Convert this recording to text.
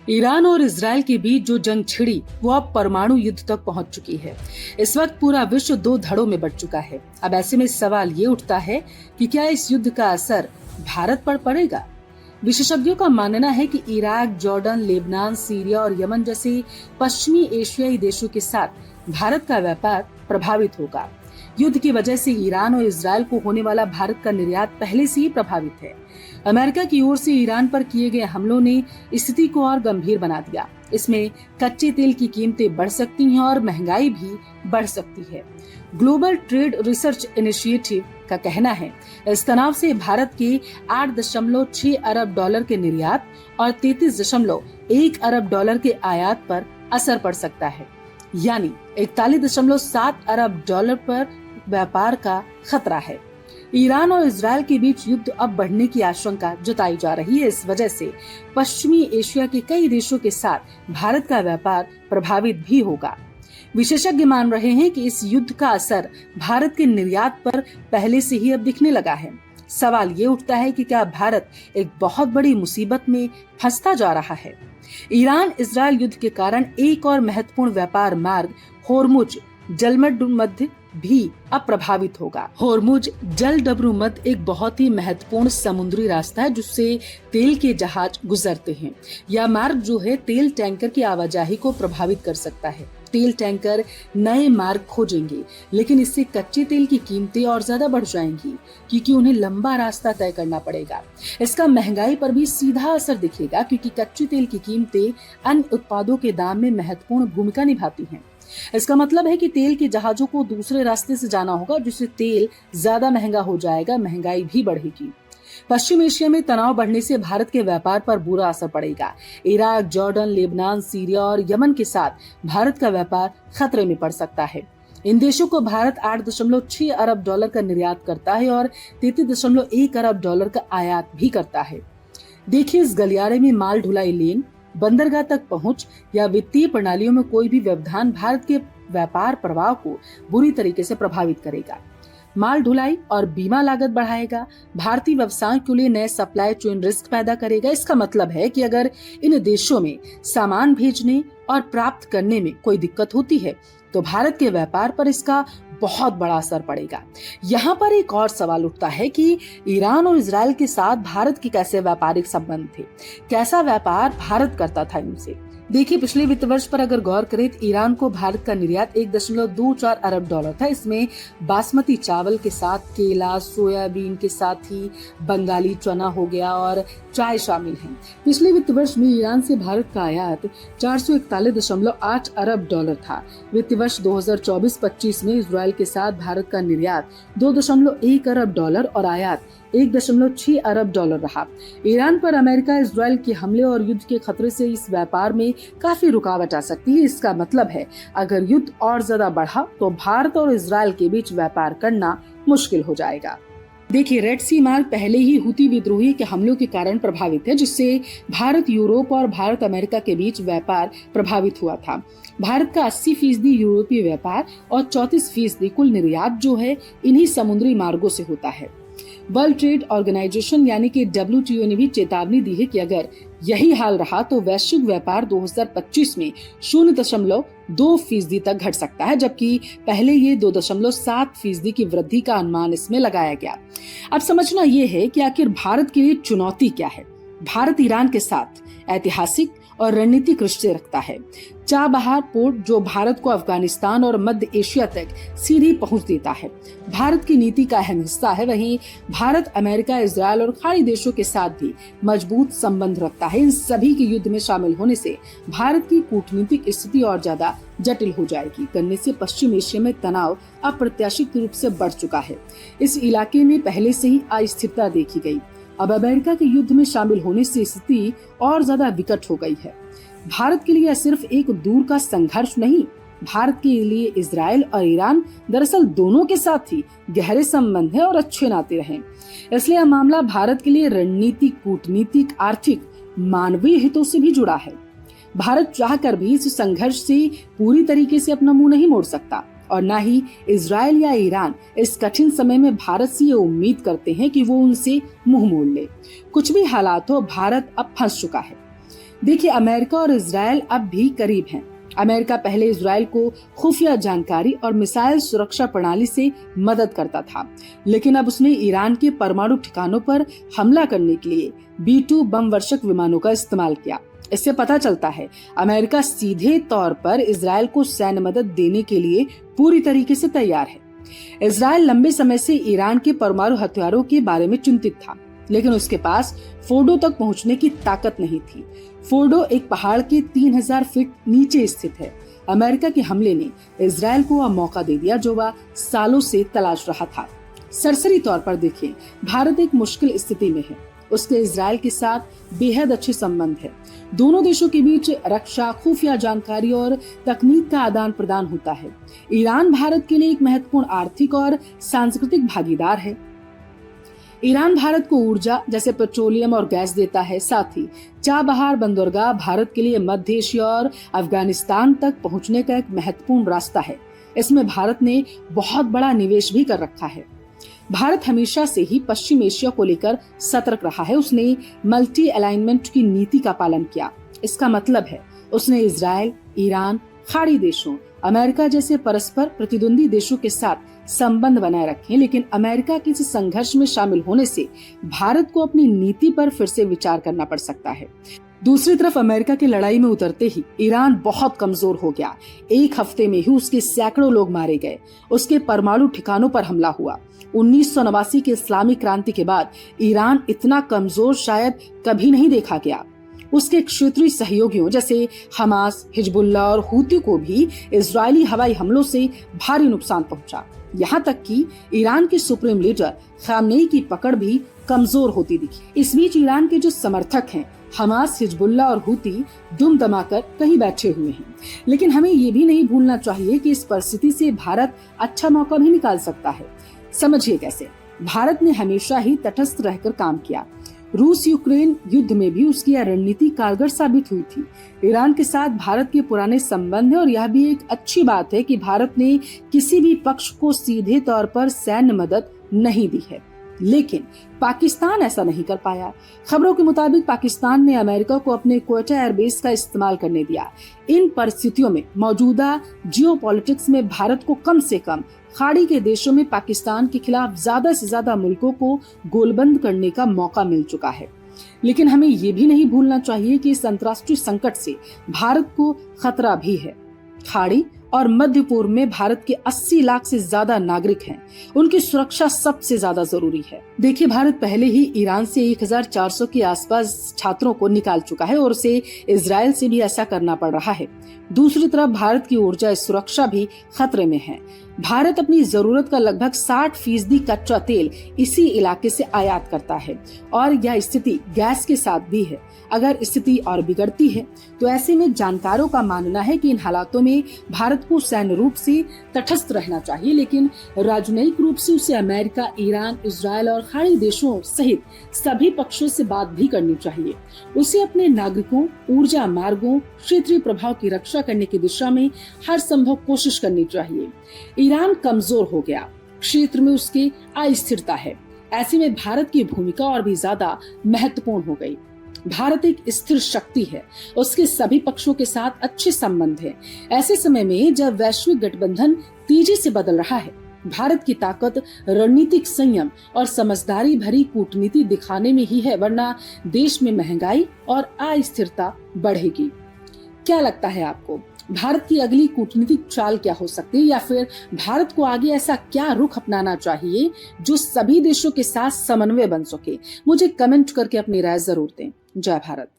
Iran और Israel के बीच जो जंग छिड़ी वो अब परमाणु युद्ध तक पहुंच चुकी है। इस वक्त पूरा विश्व दो धड़ों में बंट चुका है। अब ऐसे में सवाल ये उठता है कि क्या इस युद्ध का असर भारत पर पड़ेगा। विशेषज्ञों का मानना है कि इराक, जॉर्डन, लेबनान, सीरिया और यमन जैसे पश्चिमी एशियाई देशों के साथ भारत का व्यापार प्रभावित होगा। युद्ध की वजह से ईरान और इजराइल को होने वाला भारत का निर्यात पहले से ही प्रभावित है। अमेरिका की ओर से ईरान पर किए गए हमलों ने स्थिति को और गंभीर बना दिया। इसमें कच्चे तेल की कीमतें बढ़ सकती हैं और महंगाई भी बढ़ सकती है। ग्लोबल ट्रेड रिसर्च इनिशिएटिव का कहना है इस तनाव से भारत के 8.6 अरब डॉलर के निर्यात और 33.1 अरब डॉलर के आयात पर असर पड़ सकता है, यानी 41.7 अरब डॉलर पर व्यापार का खतरा है। ईरान और इजराइल के बीच युद्ध अब बढ़ने की आशंका जताई जा रही है। इस वजह से पश्चिमी एशिया के कई देशों के साथ भारत का व्यापार प्रभावित भी होगा। विशेषज्ञ मान रहे हैं कि इस युद्ध का असर भारत के निर्यात पर पहले से ही अब दिखने लगा है। सवाल ये उठता है कि क्या भारत एक बहुत बड़ी मुसीबत में फंसता जा रहा है। ईरान इजराइल युद्ध के कारण एक और महत्वपूर्ण व्यापार मार्ग होर्मुज जलमध्यमध्य भी अब प्रभावित होगा। होर्मुज जलडब्रुमध्य एक बहुत ही महत्वपूर्ण समुद्री रास्ता है जिससे तेल के जहाज गुजरते हैं। यह मार्ग जो है तेल टैंकर की आवाजाही को प्रभावित कर सकता है। तेल टैंकर नए मार्ग खोजेंगे, लेकिन इससे कच्चे तेल की कीमतें और ज्यादा बढ़ जाएंगी क्योंकि उन्हें लंबा रास्ता तय करना पड़ेगा। इसका महंगाई पर भी सीधा असर दिखेगा क्योंकि कच्चे तेल की कीमतें अन्य उत्पादों के दाम में महत्वपूर्ण भूमिका निभाती हैं। इसका मतलब है कि तेल के जहाजों को दूसरे रास्ते से जाना होगा, जिससे तेल ज्यादा महंगा हो जाएगा, महंगाई भी बढ़ेगी। पश्चिम एशिया में तनाव बढ़ने से भारत के व्यापार पर बुरा असर पड़ेगा। इराक, जॉर्डन, लेबनान, सीरिया और यमन के साथ भारत का व्यापार खतरे में पड़ सकता है। इन देशों को भारत 8.6 अरब डॉलर का निर्यात करता है और 33.1 अरब डॉलर का आयात भी करता है। देखिए, इस गलियारे में माल ढुलाई लेन, बंदरगाह तक पहुंच या वित्तीय प्रणालियों में कोई भी व्यवधान भारत के व्यापार प्रवाह को बुरी तरीके से प्रभावित करेगा। माल ढुलाई और बीमा लागत बढ़ाएगा, भारतीय व्यवसाय के लिए नए सप्लाई चेन रिस्क पैदा करेगा। इसका मतलब है कि अगर इन देशों में सामान भेजने और प्राप्त करने में कोई दिक्कत होती है तो भारत के व्यापार पर इसका बहुत बड़ा असर पड़ेगा। यहाँ पर एक और सवाल उठता है कि ईरान और इजराइल के साथ भारत के कैसे व्यापारिक संबंध थे, कैसा व्यापार भारत करता था इनसे। देखिए, पिछले वित्त वर्ष पर अगर गौर करें तो ईरान को भारत का निर्यात 1.24 अरब डॉलर था। इसमें बासमती चावल के साथ केला, सोयाबीन के साथ ही बंगाली चना हो गया और चाय शामिल है। पिछले वित्त वर्ष में ईरान से भारत का आयात 441.8 अरब डॉलर था। वित्त वर्ष 2024-25 में इजराइल के साथ भारत का निर्यात 2.1 अरब डॉलर और आयात 1.6 अरब डॉलर रहा। ईरान पर अमेरिका इजराइल के हमले और युद्ध के खतरे से इस व्यापार में काफी रुकावट आ सकती है। इसका मतलब है अगर युद्ध और ज्यादा बढ़ा तो भारत और इजराइल के बीच व्यापार करना मुश्किल हो जाएगा। देखिए, रेड सी मार्ग पहले ही हुती विद्रोही के हमलों के कारण प्रभावित है, जिससे भारत, यूरोप और भारत अमेरिका के बीच व्यापार प्रभावित हुआ था। भारत का 80% यूरोपीय व्यापार और 34% कुल निर्यात जो है इन्हीं समुद्री मार्गों से होता है। वर्ल्ड ट्रेड ऑर्गेनाइजेशन यानी कि WTO ने भी चेतावनी दी है कि अगर यही हाल रहा तो वैश्विक व्यापार 2025 में 0.2% तक घट सकता है, जबकि पहले ये 2.7% की वृद्धि का अनुमान इसमें लगाया गया। अब समझना ये है कि आखिर भारत के लिए चुनौती क्या है। भारत ईरान के साथ ऐतिहासिक और रणनीतिक रिश्ते रखता है। चाबहार पोर्ट जो भारत को अफगानिस्तान और मध्य एशिया तक सीधी पहुंच देता है, भारत की नीति का अहम हिस्सा है। वहीं भारत अमेरिका, इजराइल और खाड़ी देशों के साथ भी मजबूत संबंध रखता है। इन सभी के युद्ध में शामिल होने से भारत की कूटनीतिक स्थिति और ज्यादा जटिल हो जाएगी। करने से पश्चिम एशिया में तनाव अप्रत्याशित रूप से बढ़ चुका है। इस इलाके में पहले से ही अस्थिरता देखी गई। अब अमेरिका के युद्ध में शामिल होने से स्थिति और ज्यादा विकट हो गई है। भारत के लिए यह सिर्फ एक दूर का संघर्ष नहीं, भारत के लिए इजराइल और ईरान दरअसल दोनों के साथ ही गहरे संबंध है और अच्छे नाते रहे। इसलिए यह मामला भारत के लिए रणनीतिक, कूटनीतिक, आर्थिक, मानवीय हितों से भी जुड़ा है। भारत चाहकर भी इस संघर्ष से पूरी तरीके से अपना मुंह नहीं मोड़ सकता और न ही इजराइल या ईरान इस कठिन समय में भारत से ये उम्मीद करते हैं कि वो उनसे मुंह मोड़ ले। कुछ भी हालात हो, भारत अब फंस चुका है। देखिए, अमेरिका और इजराइल अब भी करीब हैं। अमेरिका पहले इजराइल को खुफिया जानकारी और मिसाइल सुरक्षा प्रणाली से मदद करता था, लेकिन अब उसने ईरान के परमाणु ठिकानों पर हमला करने के लिए B-2 बम वर्षक विमानों का इस्तेमाल किया। इससे पता चलता है अमेरिका सीधे तौर पर इजराइल को सैन्य मदद देने के लिए पूरी तरीके से तैयार है। इजराइल लंबे समय से ईरान के परमाणु हथियारों के बारे में चिंतित था, लेकिन उसके पास फोर्डो तक पहुंचने की ताकत नहीं थी। फोर्डो एक पहाड़ के 3000 फीट नीचे स्थित है। अमेरिका के हमले ने इजराइल को वह मौका दे दिया जो वह सालों से तलाश रहा था। सरसरी तौर पर देखें, भारत एक मुश्किल स्थिति में है। उसके इजराइल के साथ बेहद अच्छे संबंध है। दोनों देशों के बीच रक्षा, खुफिया जानकारी और तकनीक का आदान प्रदान होता है। ईरान भारत के लिए एक महत्वपूर्ण आर्थिक और सांस्कृतिक भागीदार है। ईरान भारत को ऊर्जा जैसे पेट्रोलियम और गैस देता है। साथ ही चाबहार बंदरगाह भारत के लिए मध्य एशिया और अफगानिस्तान तक पहुंचने का एक महत्वपूर्ण रास्ता है। इसमें भारत ने बहुत बड़ा निवेश भी कर रखा है। भारत हमेशा से ही पश्चिम एशिया को लेकर सतर्क रहा है। उसने मल्टी अलाइनमेंट की नीति का पालन किया। इसका मतलब है उसने इजराइल, ईरान, खाड़ी देशों, अमेरिका जैसे परस्पर प्रतिद्वंदी देशों के साथ संबंध बनाए रखे, लेकिन अमेरिका के इस संघर्ष में शामिल होने से भारत को अपनी नीति पर फिर से विचार करना पड़ सकता है। दूसरी तरफ अमेरिका की लड़ाई में उतरते ही ईरान बहुत कमजोर हो गया। एक हफ्ते में ही उसके सैकड़ों लोग मारे गए। उसके परमाणु ठिकानों पर हमला हुआ। 1989 के इस्लामी क्रांति के बाद ईरान इतना कमजोर शायद कभी नहीं देखा गया। उसके क्षेत्रीय सहयोगियों जैसे हमास, हिजबुल्लाह और हूती को भी इजरायली हवाई हमलों से भारी नुकसान पहुंचा। यहाँ तक कि ईरान के सुप्रीम लीडर खामनेई की पकड़ भी कमजोर होती दिखी। इस बीच ईरान के जो समर्थक हैं, हमास, हिजबुल्लाह और हूती, दुम दमाकर कहीं बैठे हुए हैं। लेकिन हमें ये भी नहीं भूलना चाहिए कि इस परिस्थिति से भारत अच्छा मौका भी निकाल सकता है। समझिए कैसे। भारत ने हमेशा ही तटस्थ रहकर काम किया। रूस यूक्रेन युद्ध में भी उसकी यह रणनीति कारगर साबित हुई थी। ईरान के साथ भारत के पुराने संबंध है और यह भी एक अच्छी बात है कि भारत ने किसी भी पक्ष को सीधे तौर पर सैन्य मदद नहीं दी है। लेकिन पाकिस्तान ऐसा नहीं कर पाया। खबरों के मुताबिक पाकिस्तान ने अमेरिका को अपने क्वेटा एयरबेस का इस्तेमाल करने दिया। इन परिस्थितियों में मौजूदा जियोपॉलिटिक्स में भारत को कम से कम खाड़ी के देशों में पाकिस्तान के खिलाफ ज्यादा से ज्यादा मुल्कों को गोलबंद करने का मौका मिल चुका है। लेकिन हमें ये भी नहीं भूलना चाहिए कि इस अंतर्राष्ट्रीय संकट से भारत को खतरा भी है। खाड़ी और मध्य पूर्व में भारत के 80 लाख से ज्यादा नागरिक हैं। उनकी सुरक्षा सबसे ज्यादा जरूरी है। देखिए, भारत पहले ही ईरान से 1400 के आसपास छात्रों को निकाल चुका है और उसे इजराइल से भी ऐसा करना पड़ रहा है। दूसरी तरफ भारत की ऊर्जा सुरक्षा भी खतरे में है। भारत अपनी जरूरत का लगभग 60% कच्चा तेल इसी इलाके से आयात करता है और यह स्थिति गैस के साथ भी है। अगर स्थिति और बिगड़ती है तो ऐसे में जानकारों का मानना है कि इन हालातों में भारत को सैन्य रूप से तटस्थ रहना चाहिए, लेकिन राजनयिक रूप से उसे अमेरिका, ईरान, इजराइल और खाड़ी देशों सहित सभी पक्षों से बात भी करनी चाहिए। उसे अपने नागरिकों, ऊर्जा मार्गों, क्षेत्रीय प्रभाव की रक्षा करने की दिशा में हर संभव कोशिश करनी चाहिए। ईरान कमजोर हो गया, क्षेत्र में उसकी अस्थिरता है। ऐसे में भारत की भूमिका और भी ज्यादा महत्वपूर्ण हो गई। भारत एक स्थिर शक्ति है, उसके सभी पक्षों के साथ अच्छे संबंध हैं। ऐसे समय में जब वैश्विक गठबंधन तेजी से बदल रहा है, भारत की ताकत रणनीतिक संयम और समझदारी भरी कूटनीति दिखाने में ही है, वरना देश में महंगाई और अस्थिरता बढ़ेगी। क्या लगता है आपको, भारत की अगली कूटनीतिक चाल क्या हो सकती है, या फिर भारत को आगे ऐसा क्या रुख अपनाना चाहिए जो सभी देशों के साथ समन्वय बन सके? मुझे कमेंट करके अपनी राय जरूर दें। जय भारत।